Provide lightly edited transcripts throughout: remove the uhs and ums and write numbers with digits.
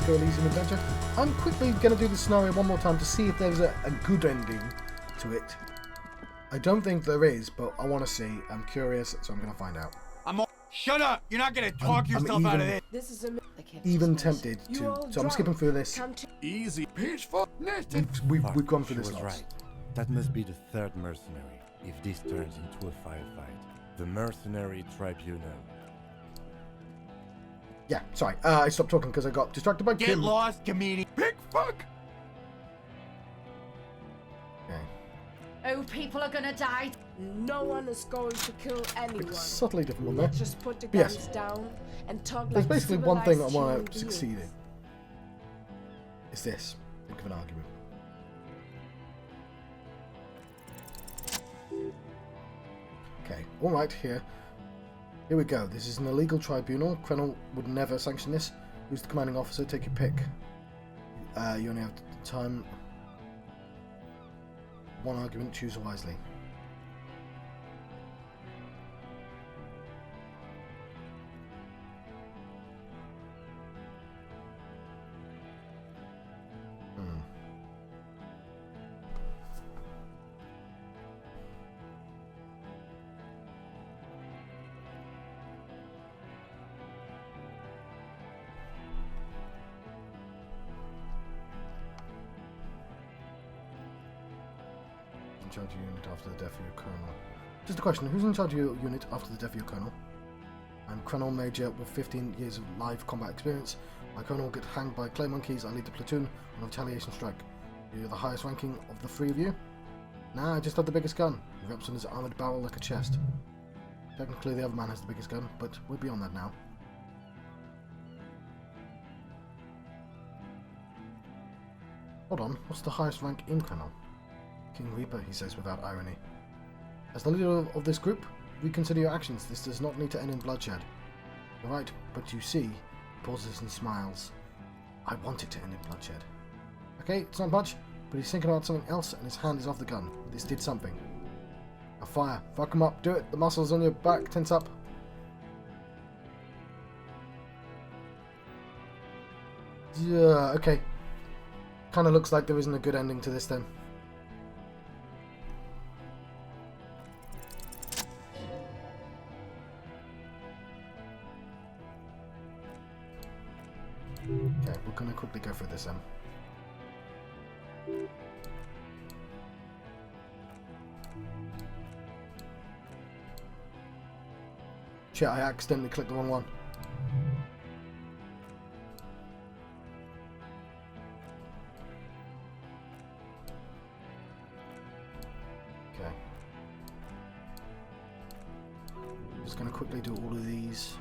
Disco Elysium adventure. I'm quickly going to do the scenario one more time to see if there's a good ending to it. I don't think there is, but I want to see. I'm curious, so I'm going to find out. Shut up! You're not gonna talk yourself out of this. This is a even tempted to. So I'm skipping through this. Easy. Peaceful. We've gone through She this was lots. right. That must be the third mercenary, if this turns into a firefight. The Mercenary Tribunal. Yeah, sorry. I stopped talking because I got distracted by Get Kim. lost, comedian. Big fuck. Okay. Oh, people are gonna die. No one is going to kill anyone. Subtly different one there. Let's just put the Yes. guns down and talk There's like basically one thing I civilized want human to succeed in. beings. It's this. Think of an argument. Okay, alright, here. Here we go. This is an illegal tribunal. Kuno would never sanction this. Who's the commanding officer? Take your pick. You only have time. One argument, choose wisely. In charge of your unit after the death of your colonel. Just a question, who's in charge of your unit after the death of your colonel? I'm Colonel Major with 15 years of live combat experience. My colonel will get hanged by clay monkeys. I lead the platoon on a retaliation strike. You're the highest ranking of the three of you? Nah, I just have the biggest gun. It wraps on his armoured barrel like a chest. Technically the other man has the biggest gun, but we're beyond that now. Hold on, what's the highest rank in colonel? King Reaper, he says without irony. As the leader of this group, reconsider your actions. This does not need to end in bloodshed. You're right, but you see, he pauses and smiles. I want it to end in bloodshed. Okay, it's not much, but he's thinking about something else and his hand is off the gun. This did something. Now fire. Fuck him up. Do it. The muscles on your back tense up. Yeah, okay. Kind of looks like there isn't a good ending to this then. Okay, we're going to quickly go through this then. Shit, I accidentally clicked the wrong one. Okay. Just going to quickly do all of these.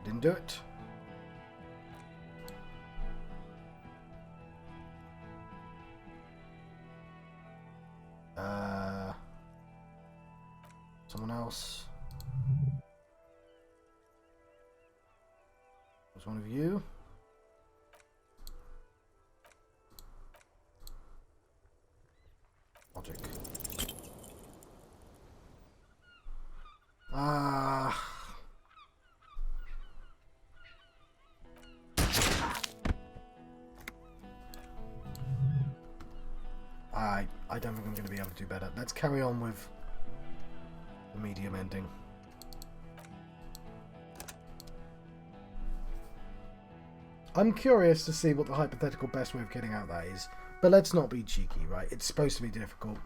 Didn't do it. Someone else. Was one of you? Logic. I don't think I'm going to be able to do better. Let's carry on with the medium ending. I'm curious to see what the hypothetical best way of getting out that is, but let's not be cheeky, right? It's supposed to be difficult,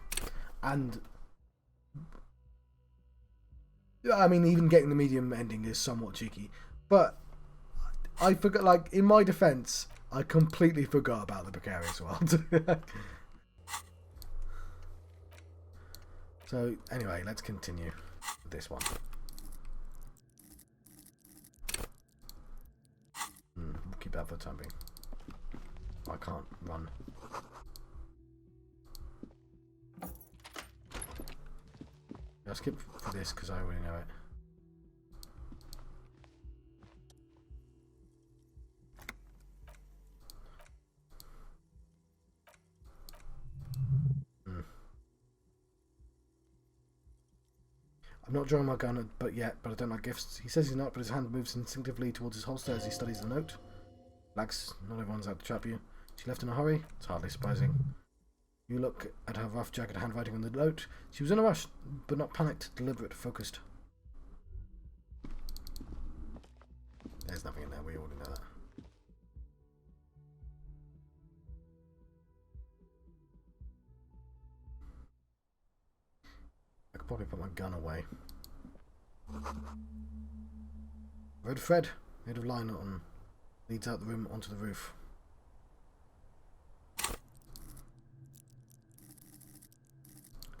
and I mean, even getting the medium ending is somewhat cheeky, but I forgot, like, in my defense, I completely forgot about the precarious world. So, anyway, let's continue with this one. We'll keep that for the time being. I can't run. I'll skip for this because I already know it. I'm not drawing my gun but I don't like gifts. He says he's not, but his hand moves instinctively towards his holster as he studies the note. Relax, not everyone's out to trap you. She left in a hurry? It's hardly surprising. You look at her rough jacket handwriting on the note. She was in a rush, but not panicked, deliberate, focused. There's nothing in there, we already know that. I could probably put my gun away. Red thread, made of nylon, leads out the room onto the roof.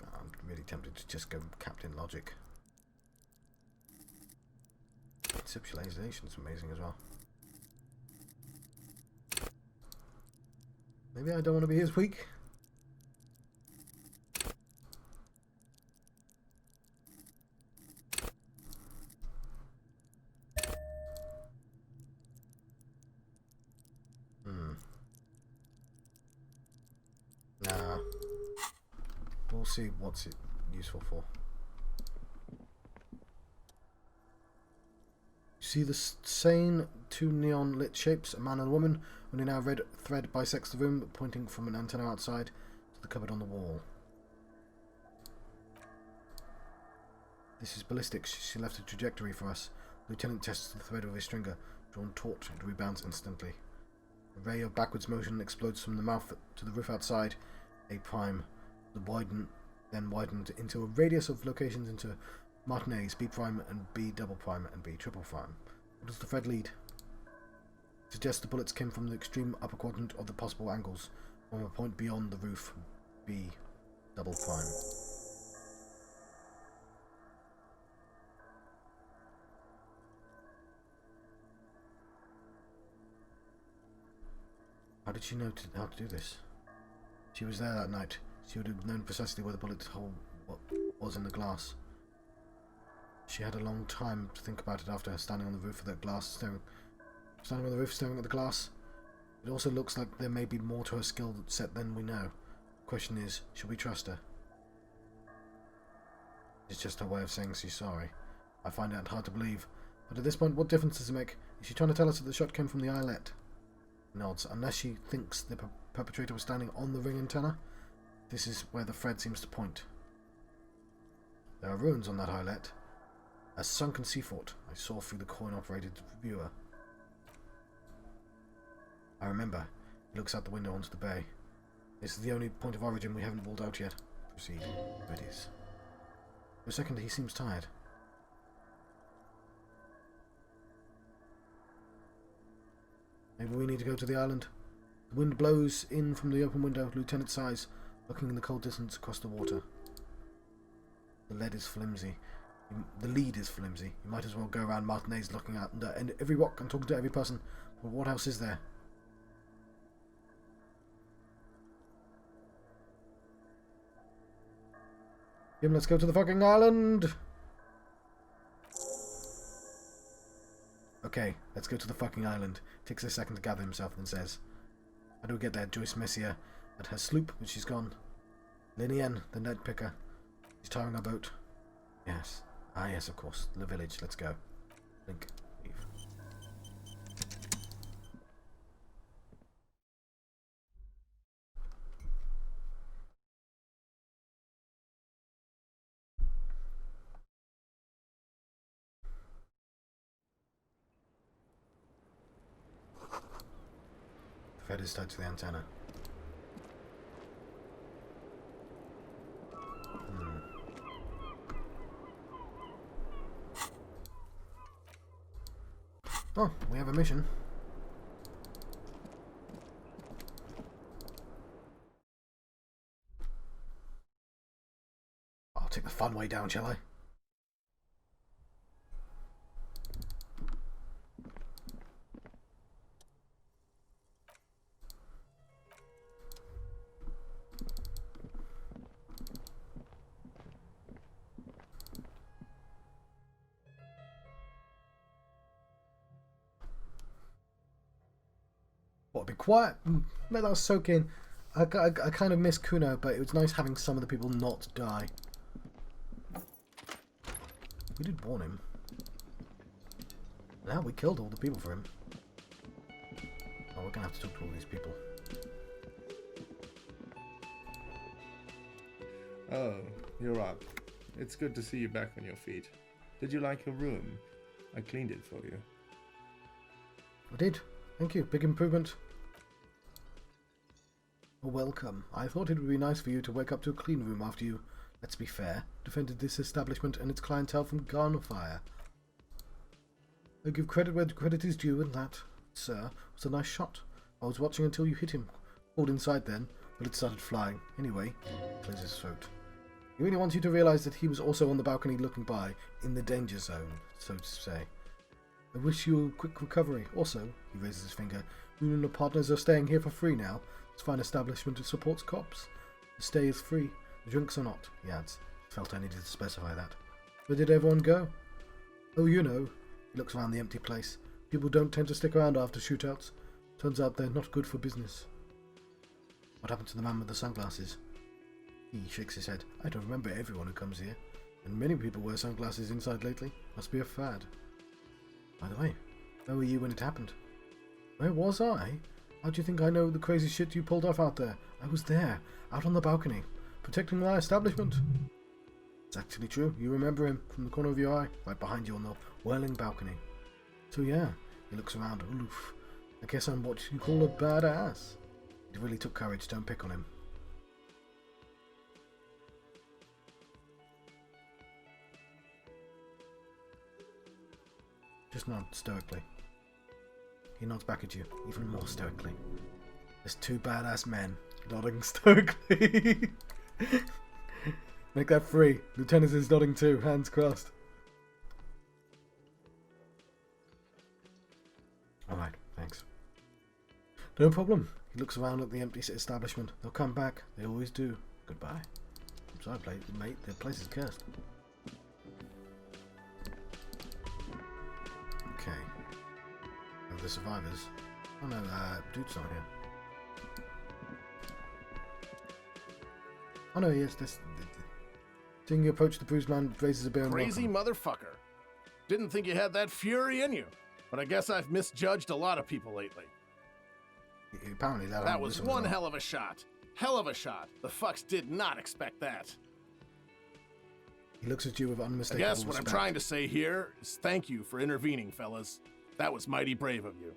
I'm really tempted to just go Captain Logic. Conceptualization is amazing as well. Maybe I don't want to be as weak. Nah. We'll see what's it useful for. See the same two neon lit shapes, a man and a woman. Only now a red thread bisects the room, pointing from an antenna outside to the cupboard on the wall. This is ballistics. She left a trajectory for us. The lieutenant tests the thread with his stringer, drawn taut, and rebounds instantly. A ray of backwards motion explodes from the mouth to the roof outside. A prime, then widened into a radius of locations into Martinez, B prime and B double prime and B triple prime. What does the thread lead? It suggests the bullets came from the extreme upper quadrant of the possible angles, from a point beyond the roof, B double prime. How did she know how to do this? She was there that night. She would have known precisely where the bullet hole was in the glass. She had a long time to think about it after standing on the roof of that glass, staring at the glass. It also looks like there may be more to her skill set than we know. The question is, should we trust her? It's just her way of saying she's sorry. I find it hard to believe. But at this point, what difference does it make? Is she trying to tell us that the shot came from the eyelet? Nods. Unless she thinks the perpetrator was standing on the ring antenna. This is where the thread seems to point. There are ruins on that eyelet. A sunken sea fort I saw through the coin-operated viewer. I remember. He looks out the window onto the bay. This is the only point of origin we haven't ruled out yet. Proceed. There it is. For a second, he seems tired. Maybe we need to go to the island. The wind blows in from the open window. Lieutenant sighs, looking in the cold distance across the water. The lead is flimsy. The lead is flimsy. You might as well go around Martinez looking out under every rock and talking to every person. But what else is there? Jim, let's go to the fucking island! Okay, let's go to the fucking island. Takes a second to gather himself and says, how do we get there? Joyce Messier at her sloop, but she's gone. Linian, the net picker. She's towing our boat. Yes. Ah, yes, of course. The village. Let's go. Link. Leave. The thread is tied to the antenna. Oh, we have a mission. I'll take the fun way down, shall I? What, be quiet? Let that soak in. I kind of miss Kuno, but it was nice having some of the people not die. We did warn him. Now we killed all the people for him. Oh, we're gonna have to talk to all these people. Oh, you're up. It's good to see you back on your feet. Did you like your room? I cleaned it for you. I did. Thank you. Big improvement. Welcome. I thought it would be nice for you to wake up to a clean room after you, let's be fair, defended this establishment and its clientele from gunfire. I give credit where credit is due, and that, sir, was a nice shot. I was watching until you hit him. Called inside then, but it started flying. Anyway, clears his throat. He really wants you to realize that he was also on the balcony looking by, in the danger zone, so to say. I wish you a quick recovery. Also, he raises his finger, you and the partners are staying here for free now. It's a fine establishment that supports cops. The stay is free. The drinks are not, he adds. Felt I needed to specify that. Where did everyone go? Oh, you know. He looks around the empty place. People don't tend to stick around after shootouts. Turns out they're not good for business. What happened to the man with the sunglasses? He shakes his head. I don't remember everyone who comes here. And many people wear sunglasses inside lately. Must be a fad. By the way, where were you when it happened? Where was I? How do you think I know the crazy shit you pulled off out there? I was there, out on the balcony, protecting my establishment. It's actually true. You remember him from the corner of your eye, right behind you on the whirling balcony. So yeah, he looks around. Oof. I guess I'm what you call a badass. It really took courage. Don't pick on him. Just nod stoically. He nods back at you, even more stoically. There's two badass men nodding stoically. Make that 3. Lieutenant is nodding too, hands crossed. Alright, thanks. No problem. He looks around at the empty establishment. They'll come back. They always do. Goodbye. I'm sorry, mate. The place is cursed. Okay. The survivors. Oh no, dude's not here. Oh no, yes, this. Seeing you approach the bruised man raises a beer and Crazy motherfucker. Didn't think you had that fury in you, but I guess I've misjudged a lot of people lately. Apparently that was one hell of a shot. Hell of a shot. The fucks did not expect that. He looks at you with I unmistakable guess what respect. I'm trying to say here is thank you for intervening, fellas. That was mighty brave of you.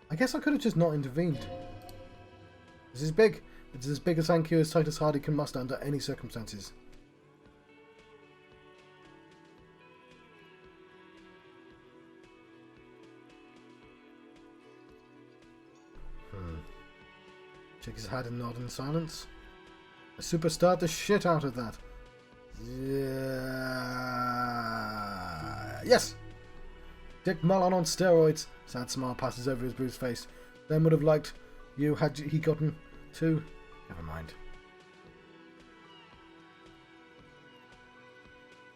I guess I could have just not intervened. This is big. It's as big a thank you as Titus Hardy can muster under any circumstances. Shake his head and nod in silence. A superstar the shit out of that. Yeah. Yes! Dick Mullen on steroids. Sad smile passes over his bruised face. Ben would have liked you had he gotten to. Never mind.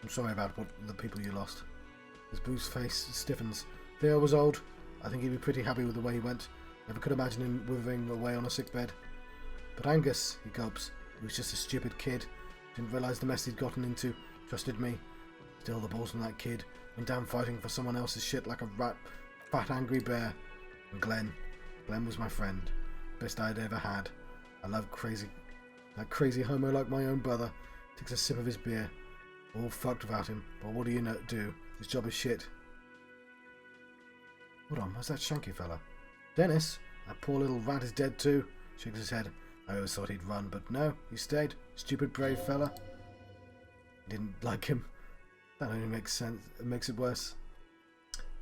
I'm sorry about the people you lost. His bruised face stiffens. Theo was old. I think he'd be pretty happy with the way he went. Never could imagine him withering away on a sickbed. But Angus, he gulps. He was just a stupid kid. Didn't realise the mess he'd gotten into. Trusted me. Still the balls from that kid. Went down fighting for someone else's shit like a fat angry bear. And Glenn. Glenn was my friend. Best I'd ever had. I love that crazy homo like my own brother. Takes a sip of his beer. All fucked without him. But what do you do? His job is shit. Hold on, where's that shanky fella? Dennis? That poor little rat is dead too. Shakes his head. I always thought he'd run, but no, he stayed. Stupid brave fella. Didn't like him. That only makes sense. It makes it worse.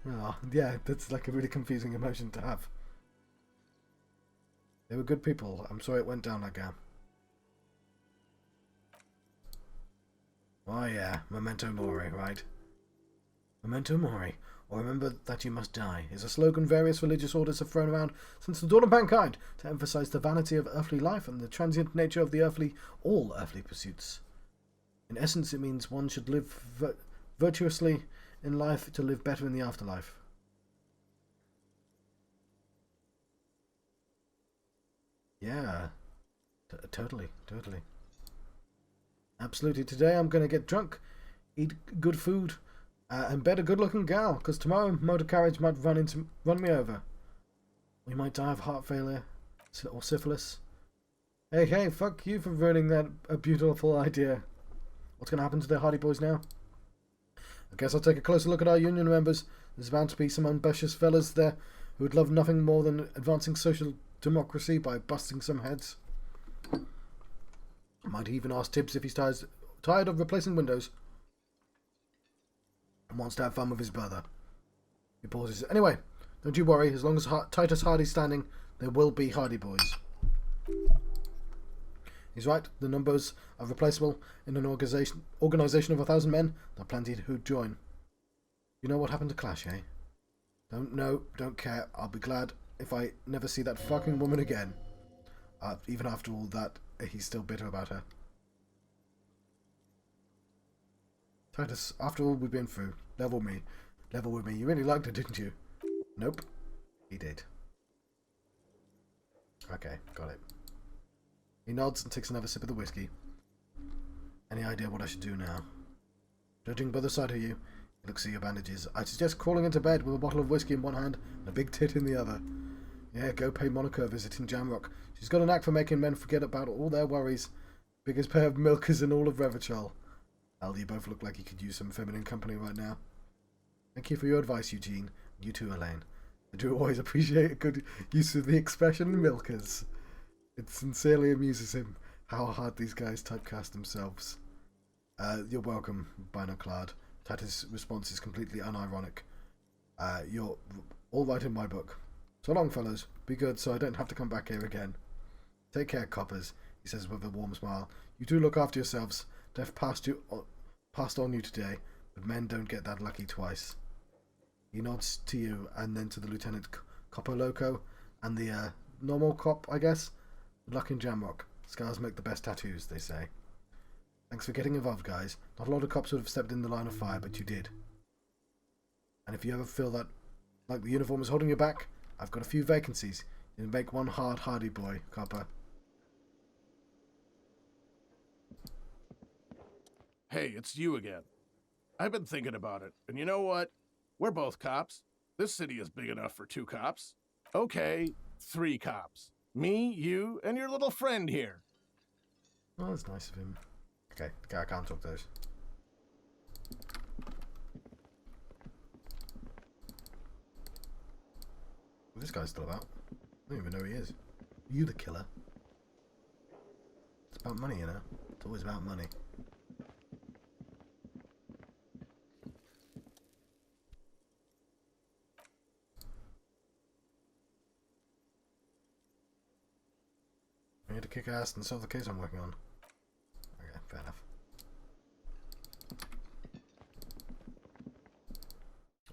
Oh, yeah, that's like a really confusing emotion to have. They were good people. I'm sorry it went down like that. Oh yeah, memento mori, right? Memento mori, or remember that you must die, is a slogan various religious orders have thrown around since the dawn of mankind to emphasize the vanity of earthly life and the transient nature of all earthly pursuits. In essence, it means one should live virtuously in life to live better in the afterlife. Yeah, totally. Absolutely. Today I'm going to get drunk eat good food, and bed a good-looking gal, because tomorrow motor carriage might run me over. We might die of heart failure or syphilis. Hey, fuck you for ruining that a beautiful idea. What's going to happen to the Hardy Boys now? I guess I'll take a closer look at our union members. There's bound to be some ambitious fellas there who would love nothing more than advancing social democracy by busting some heads. Might even ask Tibbs if he's tired of replacing windows and wants to have fun with his brother. He pauses. Anyway, don't you worry. As long as Titus Hardy's standing, there will be Hardy Boys. He's right. The numbers are replaceable. In an organization of 1,000 men, there are plenty who'd join. You know what happened to Clash, eh? Don't know, don't care. I'll be glad if I never see that fucking woman again. Even after all that, he's still bitter about her. Titus, after all we've been through, level with me. You really liked it, didn't you? Nope. He did. Okay, got it. He nods and takes another sip of the whiskey. Any idea what I should do now? Judging by the sight of you, he looks at your bandages. I suggest crawling into bed with a bottle of whiskey in one hand and a big tit in the other. Yeah, go pay Monica a visit in Jamrock. She's got a knack for making men forget about all their worries. Biggest pair of milkers in all of Revachol. Al, you both look like you could use some feminine company right now. Thank you for your advice, Eugene. You too, Elaine. I do always appreciate a good use of the expression milkers. It sincerely amuses him how hard these guys typecast themselves. You're welcome, Binoclad. Titus' response is completely unironic. You're all right in my book. So long, fellows. Be good so I don't have to come back here again. Take care, coppers, he says with a warm smile. You do look after yourselves. Death passed on you today, but men don't get that lucky twice. He nods to you and then to the Lieutenant Copper Loco and the normal cop, I guess. Good luck in Jamrock. Scars make the best tattoos, they say. Thanks for getting involved, guys. Not a lot of cops would have stepped in the line of fire, but you did. And if you ever feel that, like the uniform is holding you back, I've got a few vacancies. You can make one Hardy boy, Copper. Hey, it's you again. I've been thinking about it, and you know what? We're both cops. This city is big enough for 2 cops. Okay, 3 cops. Me, you, and your little friend here. Oh, that's nice of him. Okay, I can't talk those. Well, this guy's still about. I don't even know who he is. Are you the killer? It's about money, you know. It's always about money. I'm here to kick ass and solve the case I'm working on. Okay, fair enough.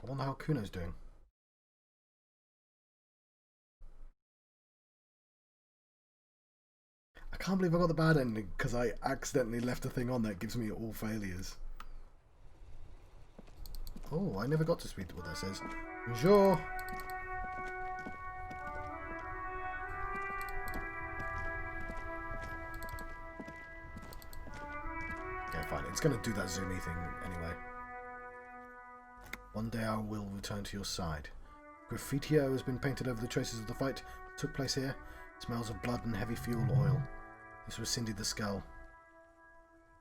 I wonder how Kuno's doing. I can't believe I got the bad ending because I accidentally left a thing on that gives me all failures. Oh, I never got to read what that says. Bonjour. Okay, fine. It's going to do that zoomy thing anyway. One day I will return to your side. Graffiti has been painted over the traces of the fight that took place here. It smells of blood and heavy fuel oil. This was Cindy the Skull.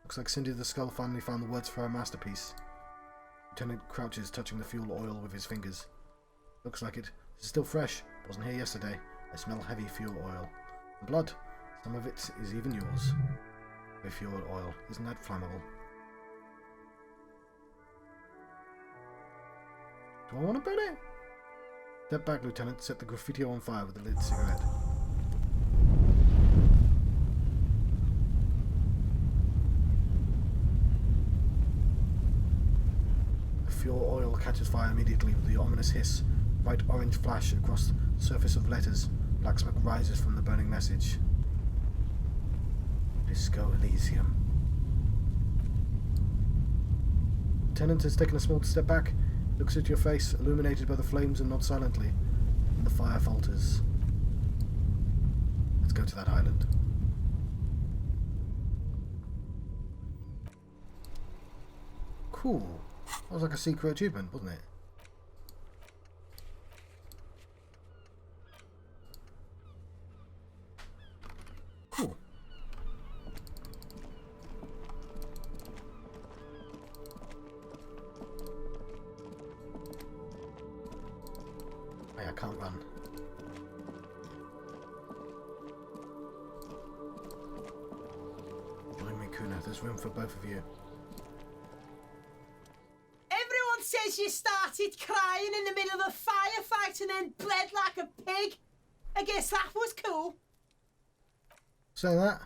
Looks like Cindy the Skull finally found the words for her masterpiece. Lieutenant crouches, touching the fuel oil with his fingers. Looks like it. This is still fresh. Wasn't here yesterday. I smell heavy fuel oil. And blood. Some of it is even yours. Heavy fuel oil. Isn't that flammable? Do I want to burn it? Step back, Lieutenant. Set the graffiti on fire with a lit cigarette. The fuel oil catches fire immediately with the ominous hiss. Bright orange flash across the surface of letters. Black smoke rises from the burning message. Disco Elysium. Lieutenant has taken a small step back. Looks at your face, illuminated by the flames, and nods silently. And the fire falters. Let's go to that island. Cool. That was like a secret achievement, wasn't it? Cool. Hey, I can't run. Join me, Kuno. There's room for both of you. Everyone says you started crying in the middle of a firefight and then bled like a pig. I guess that was cool. Say that?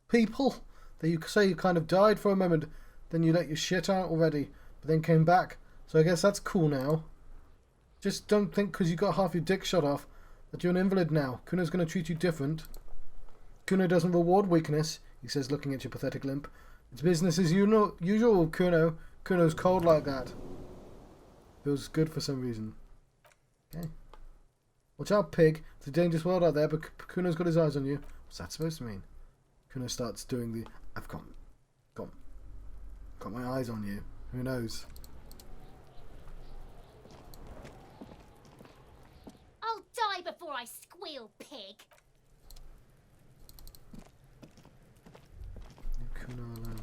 People that you say you kind of died for a moment, then you let your shit out already, but then came back. So I guess that's cool now. Just don't think because you got half your dick shot off that you're an invalid now. Kuno's going to treat you different. Kuno doesn't reward weakness, he says, looking at your pathetic limp. It's business as usual, Kuno. Kuno's cold like that. Feels good for some reason. Okay. Watch out, pig. It's a dangerous world out there, but Kuno's got his eyes on you. What's that supposed to mean? Kuno starts doing the... I've got my eyes on you. Who knows? I'll die before I squeal, pig. Leave Kuno alone.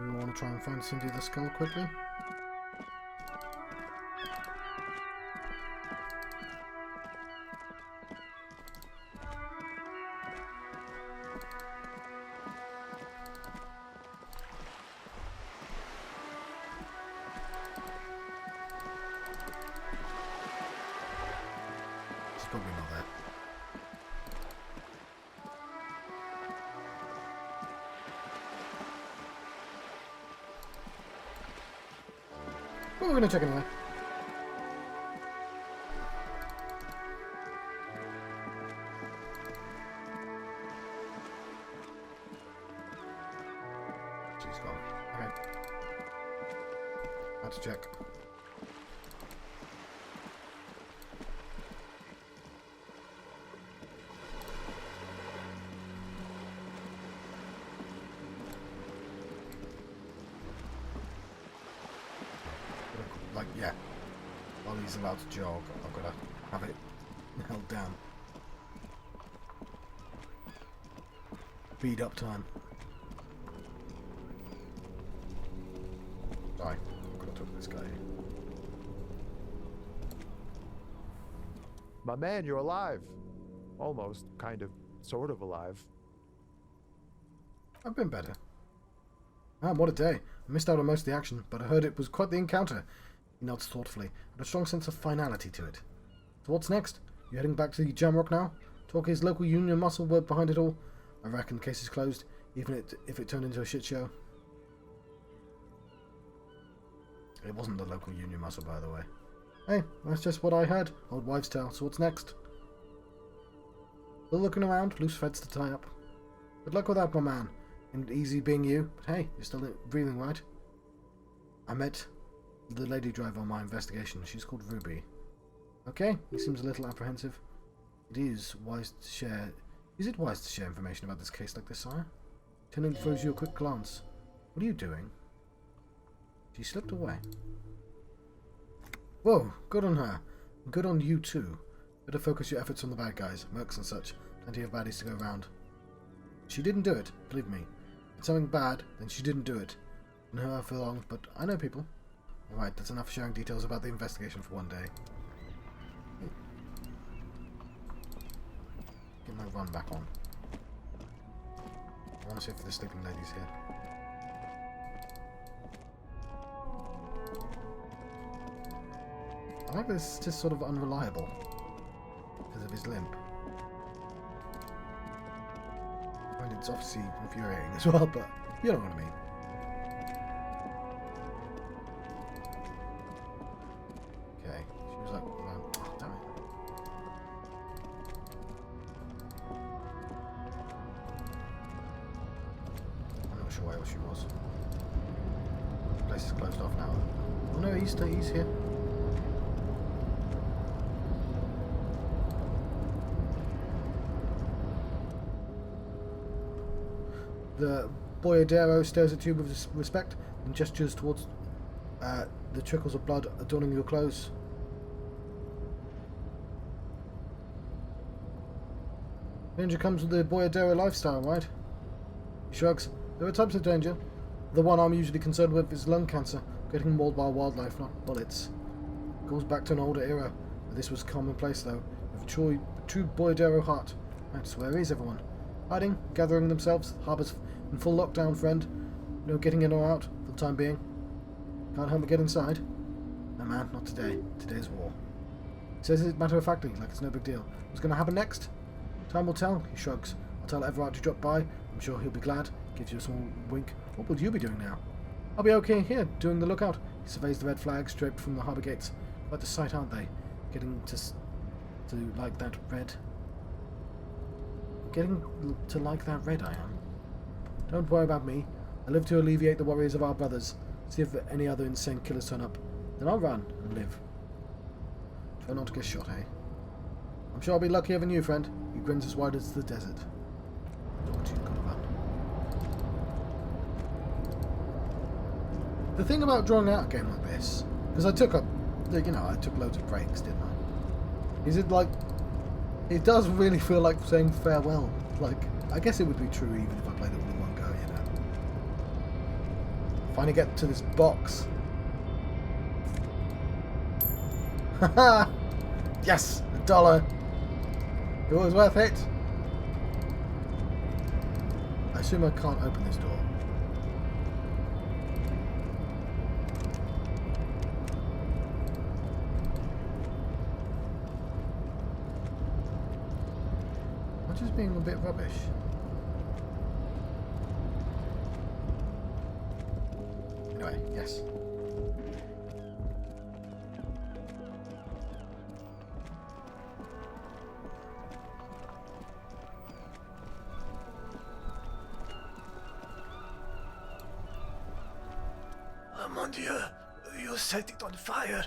We want to try and find Cindy the skull quickly. She's probably not there. But we're going to check anyway. She's gone. Okay. Had to check. Like, yeah, while he's allowed to jog, I've got to have it held down. Speed up time. Die. I've got to talk to this guy. My man, you're alive. Almost, kind of, sort of alive. I've been better. Ah, what a day. I missed out on most of the action, but I heard it was quite the encounter. He nods thoughtfully, and a strong sense of finality to it. So what's next? You heading back to the Jamrock now? Talk his local union muscle word behind it all? I reckon the case is closed, even if it turned into a shit show. It wasn't the local union muscle, by the way. Hey, that's just what I heard. Old wives' tale. So what's next? Still looking around, loose threads to tie up. Good luck with that, my man. And easy being you, but hey, you're still breathing, right? I met the lady driver on my investigation. She's called Ruby. Okay, he seems a little apprehensive. Is it wise to share information about this case like this, sire? Lieutenant throws you a quick glance. What are you doing? She slipped away. Whoa, good on her. Good on you too. Better focus your efforts on the bad guys, mercs and such. Plenty of baddies to go around. She didn't do it, believe me. If it's something bad, then she didn't do it. Didn't know her for long, but I know people. Alright, that's enough sharing details about the investigation for one day. Get my run back on. I want to see if the sleeping lady's here. I like this, it's just sort of unreliable because of his limp. And it's obviously infuriating as well, but you know what I mean. Okay, she was like, oh, damn it. I'm not sure where else she was. The place is closed off now. Oh no, he's here. The boyardero stares at you with respect and gestures towards the trickles of blood adorning your clothes. Danger comes with the boyardero lifestyle, right? He shrugs. There are types of danger. The one I'm usually concerned with is lung cancer, getting mauled by wildlife, not bullets. Goes back to an older era, but this was commonplace though, with a true boyardero heart. That's where is everyone? Hiding, gathering themselves, harbours in full lockdown, friend. No getting in or out, for the time being. Can't help but get inside. No man, not today. Today's war. He says it matter-of-factly, like it's no big deal. What's going to happen next? Time will tell, he shrugs. I'll tell Everard to drop by. I'm sure he'll be glad. Gives you a small wink. What will you be doing now? I'll be okay here, doing the lookout. He surveys the red flags draped from the harbour gates. Quite the sight, aren't they? Getting to like that red. Getting to like that red, I am. Don't worry about me. I live to alleviate the worries of our brothers. See if any other insane killers turn up. Then I'll run and live. Try not to get shot, eh? I'm sure I'll be luckier than you, friend. He grins as wide as the desert. Don't you go run. The thing about drawing out a game like this, because I took loads of breaks, didn't I? Is it like, it does really feel like saying farewell. Like, I guess it would be true even if I played it all in one go, you know. Finally get to this box. Haha! Yes! $1! It was worth it! I assume I can't open this door. I'm just being a bit rubbish. Anyway, yes. Mon Dieu, you set it on fire.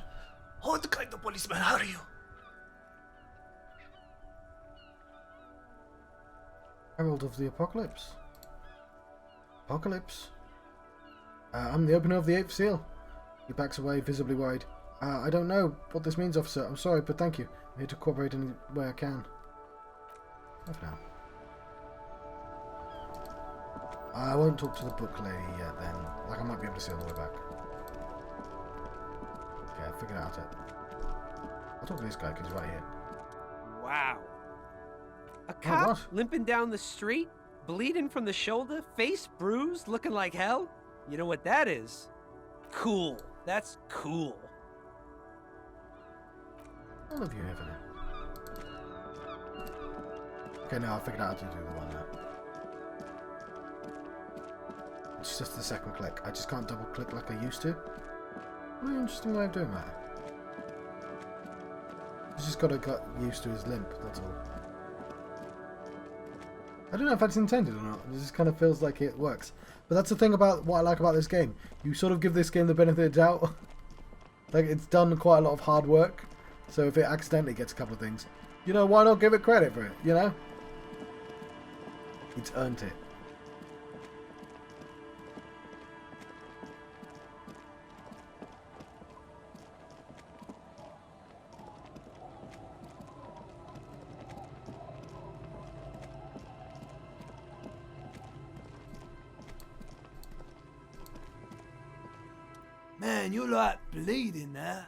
What kind of policeman are you? Herald of the Apocalypse. Apocalypse? I'm the opener of the 8th seal. He backs away, visibly worried. I don't know what this means, officer. I'm sorry, but thank you. I'm here to cooperate any way I can. Bye for now. I won't talk to the book lady yet then. Like, I might be able to see all the way back. Okay, I figured out it. I'll talk to this guy because he's right here. Wow. A cop what? limping down the street, bleeding from the shoulder, face bruised, looking like hell? You know what that is? Cool. That's cool. All of you here for now. Okay, now I figured out how to do the one now. It's just the second click. I just can't double click like I used to. Really interesting way of doing that. He's just got to get used to his limp, that's all. I don't know if that's intended or not. It just kind of feels like it works. But that's the thing about what I like about this game. You sort of give this game the benefit of the doubt. Like, it's done quite a lot of hard work. So if it accidentally gets a couple of things, you know, why not give it credit for it, you know? It's earned it. Man, you're like bleeding now.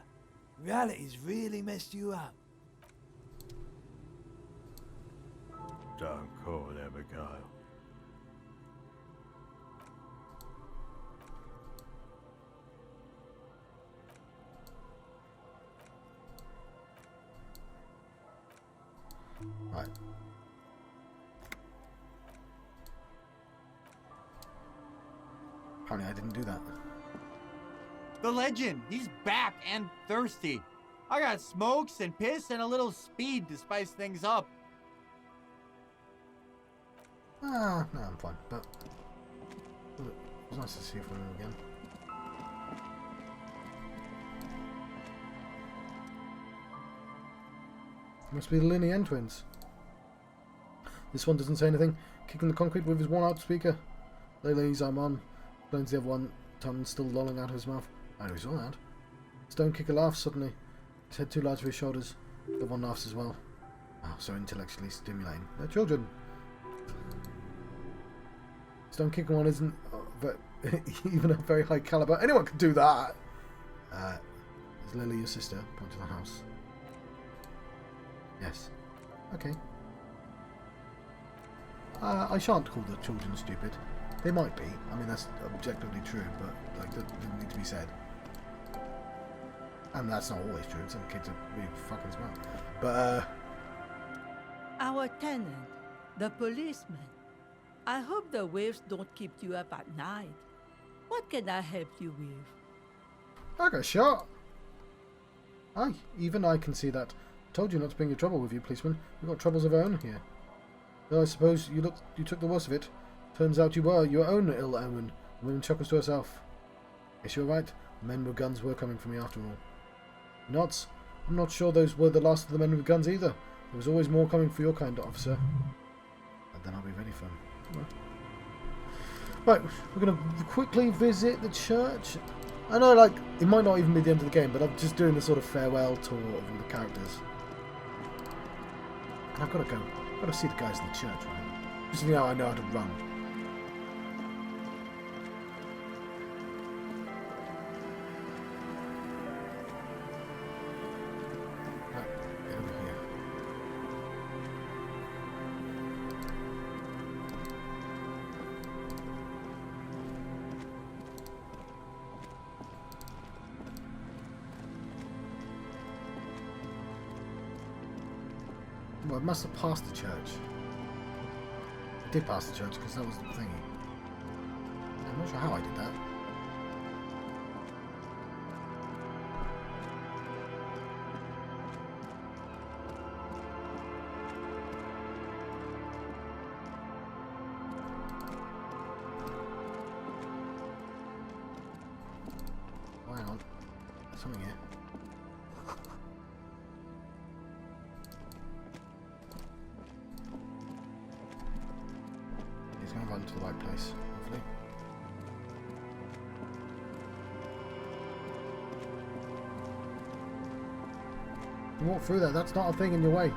Reality's really messed you up. Don't call Abigail. Right. Apparently I didn't do that. The legend, he's back and thirsty. I got smokes and piss and a little speed to spice things up. Ah, no, I'm fine, but it was nice to see you from him again. Must be the Linean twins. This one doesn't say anything, kicking the concrete with his worn-out speaker. Lilies, I'm on. Explains the other one, tongue still lolling out of his mouth. I know he saw that. Stone Kicker laughs suddenly. His head too large for his shoulders. The other one laughs as well. Oh, so intellectually stimulating. They're children. Stone Kicker one isn't even a very high caliber. Anyone can do that. Is Lily your sister? Point to the house. Yes. Okay. I shan't call the children stupid. They might be. I mean, that's objectively true, but like that didn't need to be said. And that's not always true. Some kids are really fucking smart. But Our tenant, the policeman. I hope the waves don't keep you up at night. What can I help you with? I got shot. Aye, even I can see that. Told you not to bring your trouble with you, policeman. We've got troubles of our own here. Though I suppose you took the worst of it. Turns out you were your own ill omen. The woman chuckles to herself. Guess you're right. The men with guns were coming for me after all. Not. I'm not sure those were the last of the men with guns either. There was always more coming for your kind, officer. And then I'll be ready for them. Right, we're going to quickly visit the church. I know, like, it might not even be the end of the game, but I'm just doing the sort of farewell tour of all the characters. And I've got to go. I've got to see the guys in the church, right? Just now I know how to run. Right, get over here. Well, I must have passed the church. I did pass the church because that was the thingy. I'm not sure how I did that. Oh, hang on. There's something here. He's going to run to the right place, hopefully. You walk through there, that's not a thing in your way.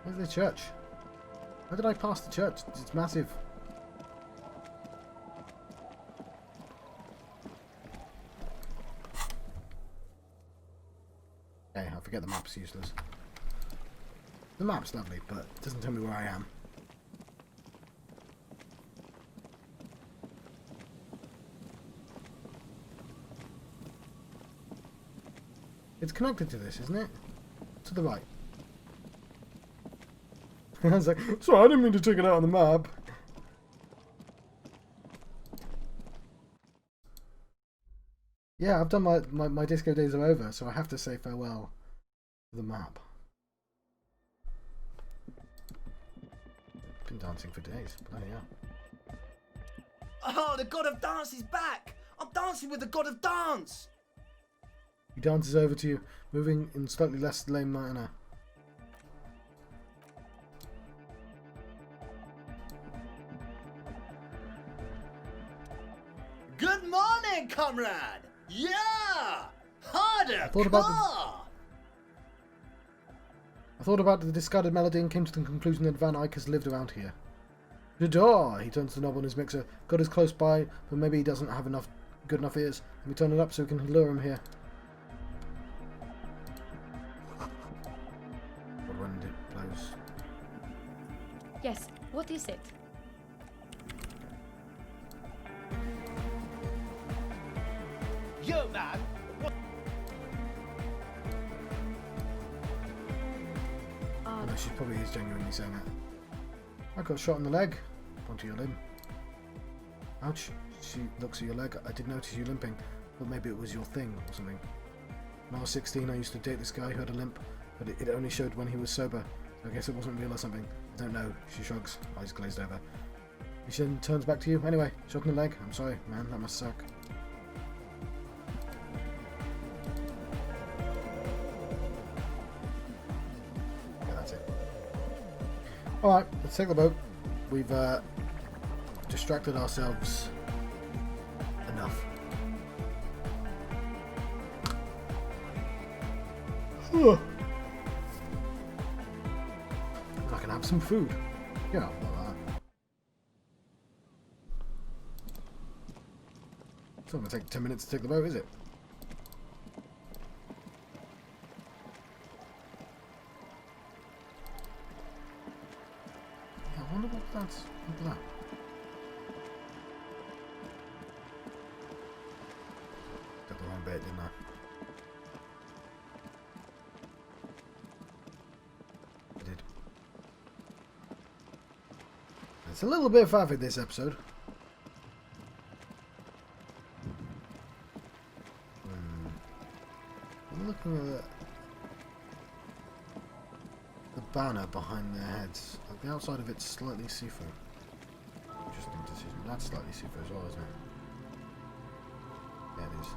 Where's the church? How did I pass the church? It's massive. Okay, I forget the map's useless. The map's lovely, but it doesn't tell me where I am. It's connected to this, isn't it? To the right. I was like, sorry, I didn't mean to take it out on the map. Yeah, I've done my disco days are over, so I have to say farewell to the map. Been dancing for days, bloody hell. Oh, the god of dance is back! I'm dancing with the god of dance! He dances over to you, moving in slightly less lame manner. Good morning, comrade! Yeah! Harder! I thought about the discarded melody and came to the conclusion that Van Eyck has lived around here. Jador! He turns the knob on his mixer. God is close by, but maybe he doesn't have good enough ears. Let me turn it up so we can lure him here. But when it blows. Yes, what is it? Yo, man! What? Oh, no, she probably is genuinely saying that. I got shot in the leg. Point to your limb. Ouch. She looks at your leg. I did notice you limping, but maybe it was your thing or something. When I was 16, I used to date this guy who had a limp, but it only showed when he was sober. I guess it wasn't real or something. I don't know. She shrugs, eyes glazed over. He then turns back to you. Anyway, shot in the leg. I'm sorry, man. That must suck. Yeah, that's it. Alright, let's take the boat. We've distracted ourselves enough. I can have some food. Yeah, it's not going to take 10 minutes to take the boat, is it? Yeah, I wonder what that's... Look at that. Got the wrong bit, didn't I? I did. It's a little bit faffy, this episode. I'm looking at the banner behind their heads. Like the outside of it's slightly see-through. Interesting decision. That's slightly see-through as well, isn't it? Yeah, it is.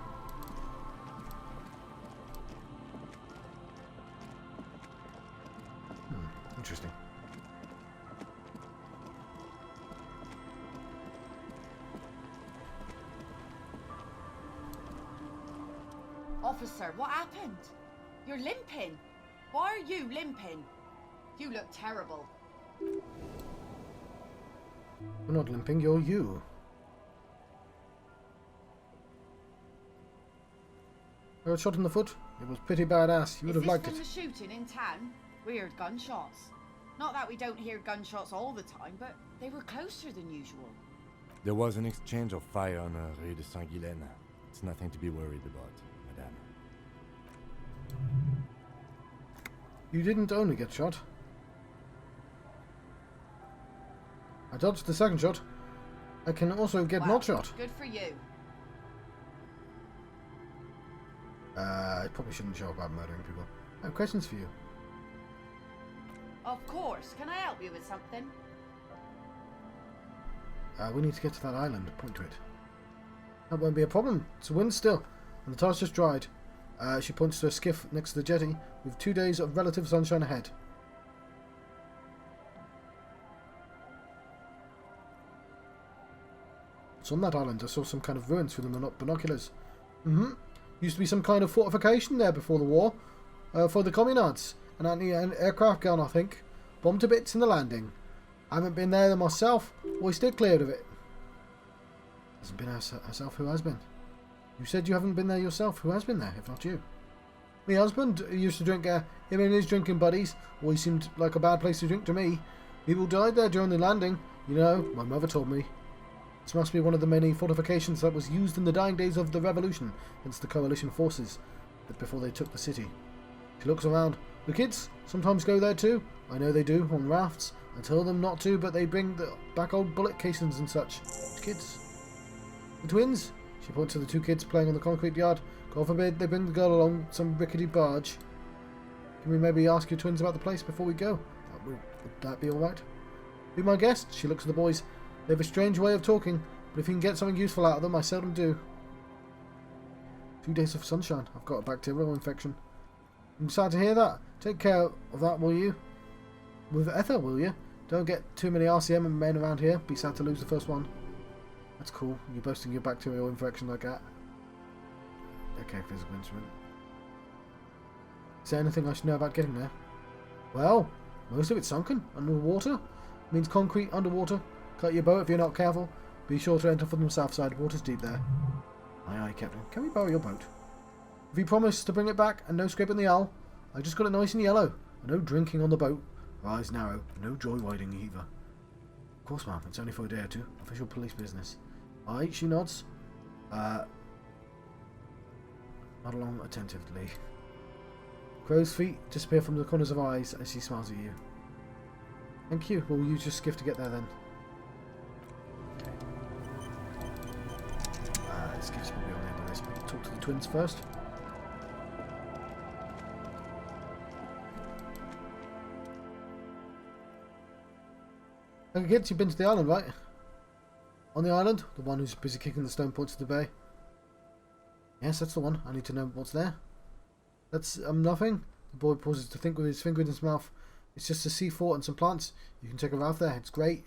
Interesting. Officer, what happened? You're limping. Why are you limping? You look terrible. You're not limping, you're you. I got shot in the foot. It was pretty badass. You would have liked it. Is this from the shooting in town? We heard gunshots. Not that we don't hear gunshots all the time, but they were closer than usual. There was an exchange of fire on Rue de Saint-Guylaine. It's nothing to be worried about, madame. You didn't only get shot. I dodged the second shot. I can also get not shot. Good for you. I probably shouldn't show about murdering people. I have questions for you. Of course. Can I help you with something? We need to get to that island. Point to it. That won't be a problem. It's a wind still, and the tide's just dried. She points to a skiff next to the jetty, with 2 days of relative sunshine ahead. It's on that island. I saw some kind of ruins through the binoculars. Used to be some kind of fortification there before the war. For the communards. An anti-aircraft gun, I think. Bombed to bits in the landing. I haven't been there myself. Always stayed clear of it. Hasn't been herself. Who has been? You said you haven't been there yourself. Who has been there, if not you? My husband used to drink, him and his drinking buddies. Always seemed like a bad place to drink to me. People died there during the landing. You know, my mother told me. This must be one of the many fortifications that was used in the dying days of the revolution against the coalition forces, but before they took the city. She looks around. The kids sometimes go there too. I know they do, on rafts. I tell them not to, but they bring back old bullet casings and such. The kids. The twins? She points to the 2 kids playing on the concrete yard. God forbid they bring the girl along some rickety barge. Can we maybe ask your twins about the place before we go? Would that be alright? Be my guest? She looks at the boys. They have a strange way of talking, but if you can get something useful out of them, I seldom do. 2 days of sunshine. I've got a bacterial infection. I'm sad to hear that. Take care of that, will you? With Ether, will you? Don't get too many RCM men around here. Be sad to lose the first one. That's cool. You're boasting your bacterial infection like that. Okay, physical instrument. Is there anything I should know about getting there? Well, most of it's sunken. Underwater. Means concrete underwater. Cut your boat if you're not careful. Be sure to enter from the south side. Water's deep there. Aye, aye, Captain. Can we borrow your boat? If you promise to bring it back and no scraping the hull, I just got it nice and yellow. No drinking on the boat. Her eyes narrow. No joyriding either. Of course, ma'am. It's only for a day or two. Official police business. Aye, she nods. Nod along attentively. Crow's feet disappear from the corners of eyes as she smiles at you. Thank you. We'll use your skiff to get there then. This skiff's probably on the end of this. We'll talk to the twins first. Okay, kids, you've been to the island, right? On the island? The one who's busy kicking the stone points to the bay? Yes, that's the one. I need to know what's there. That's, nothing. The boy pauses to think with his finger in his mouth. It's just a sea fort and some plants. You can take a bath there. It's great.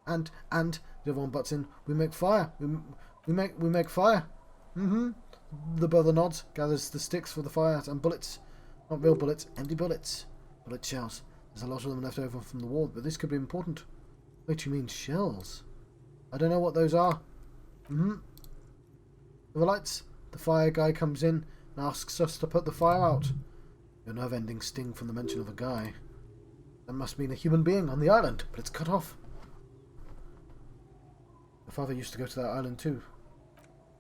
And, the other one butts in. We make fire. We make fire. The brother nods, gathers the sticks for the fire and bullets. Not real bullets, empty bullets. Bullet shells. There's a lot of them left over from the war, but this could be important. Wait, you mean shells? I don't know what those are. The lights. The fire guy comes in and asks us to put the fire out. Your nerve-ending sting from the mention of a guy. That must mean a human being on the island, but it's cut off. My father used to go to that island too,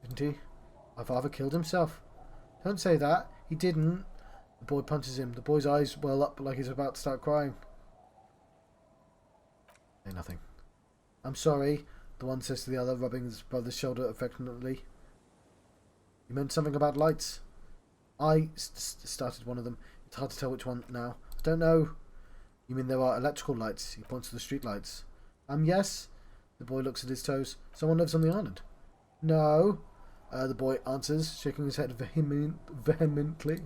didn't he? My father killed himself. Don't say that. He didn't. The boy punches him. The boy's eyes well up like he's about to start crying. Say nothing. I'm sorry, the one says to the other, rubbing his brother's shoulder affectionately. You meant something about lights. I started one of them. It's hard to tell which one now. I don't know. You mean there are electrical lights? He points to the street lights. Yes. The boy looks at his toes. Someone lives on the island. No. The boy answers, shaking his head vehemently.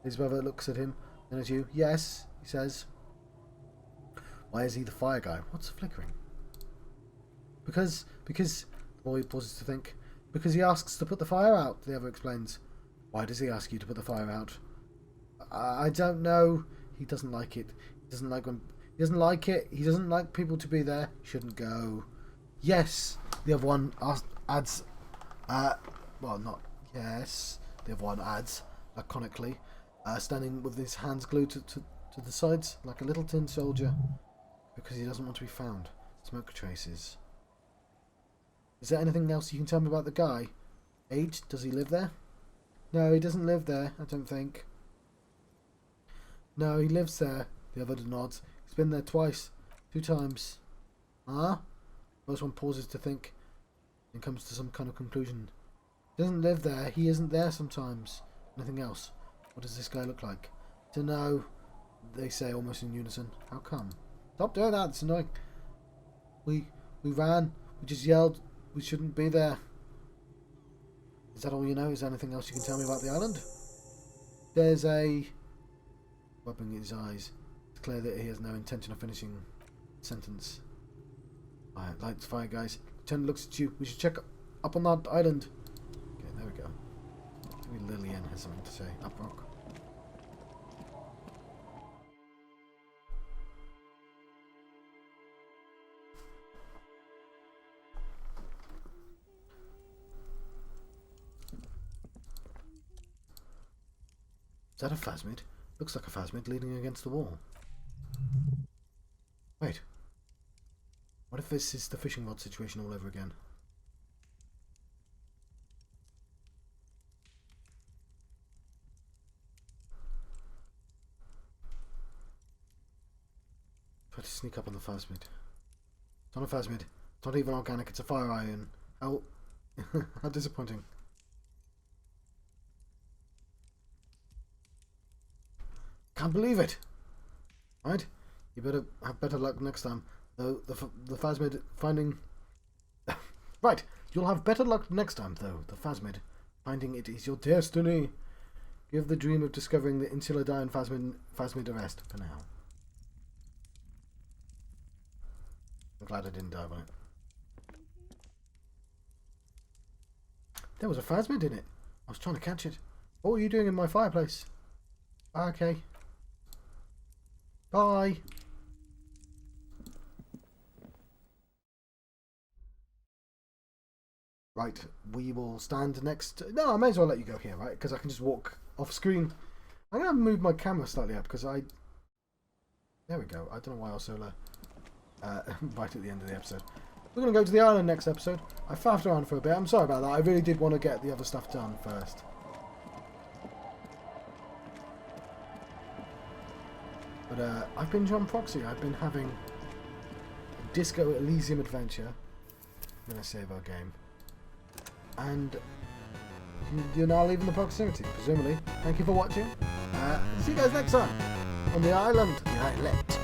His brother looks at him, then at you. Yes, he says. Why is he the fire guy? What's flickering? Because the boy pauses to think. Because he asks to put the fire out, the other explains. Why does he ask you to put the fire out? I don't know. He doesn't like it. He doesn't like it. He doesn't like people to be there. Shouldn't go. Yes, the other one adds. Well, not yes. The other one adds laconically, standing with his hands glued to the sides like a little tin soldier, because he doesn't want to be found. Smoke traces. Is there anything else you can tell me about the guy? Age? Does he live there? No, he doesn't live there, I don't think. No, he lives there. The other nods. He's been there twice. 2 times. First one pauses to think and comes to some kind of conclusion. He doesn't live there. He isn't there sometimes. Anything else? What does this guy look like? Dunno, they say almost in unison. How come? Stop doing that, it's annoying. We ran. We just yelled. We shouldn't be there. Is that all you know? Is there anything else you can tell me about the island? There's a... rubbing his eyes. It's clear that he has no intention of finishing the sentence. Alright, lights, fire, guys. Lieutenant looks at you. We should check up on that island. Okay, there we go. Maybe Lillian has something to say. Up rock. Is that a phasmid? Looks like a phasmid leaning against the wall. Wait. What if this is the fishing rod situation all over again? Try to sneak up on the phasmid. It's not a phasmid. It's not even organic. It's a fire iron. How... how disappointing. Can't believe it! Right? You better have better luck next time. Though the phasmid finding... right! You'll have better luck next time, though. The phasmid finding it is your destiny. Give the dream of discovering the insular Dian phasmid a rest for now. I'm glad I didn't dive on it. There was a phasmid in it. I was trying to catch it. What were you doing in my fireplace? Okay. Bye. Right, we will stand next. No, I may as well let you go here, right? Because I can just walk off screen. I'm going to move my camera slightly up because I... There we go. I don't know why I was so right at the end of the episode. We're going to go to the island next episode. I faffed around for a bit. I'm sorry about that. I really did want to get the other stuff done first. But I've been John Proxy. I've been having a Disco Elysium adventure. I'm going to save our game. And you're now leaving the proximity, presumably. Thank you for watching. See you guys next time on the island. The islet.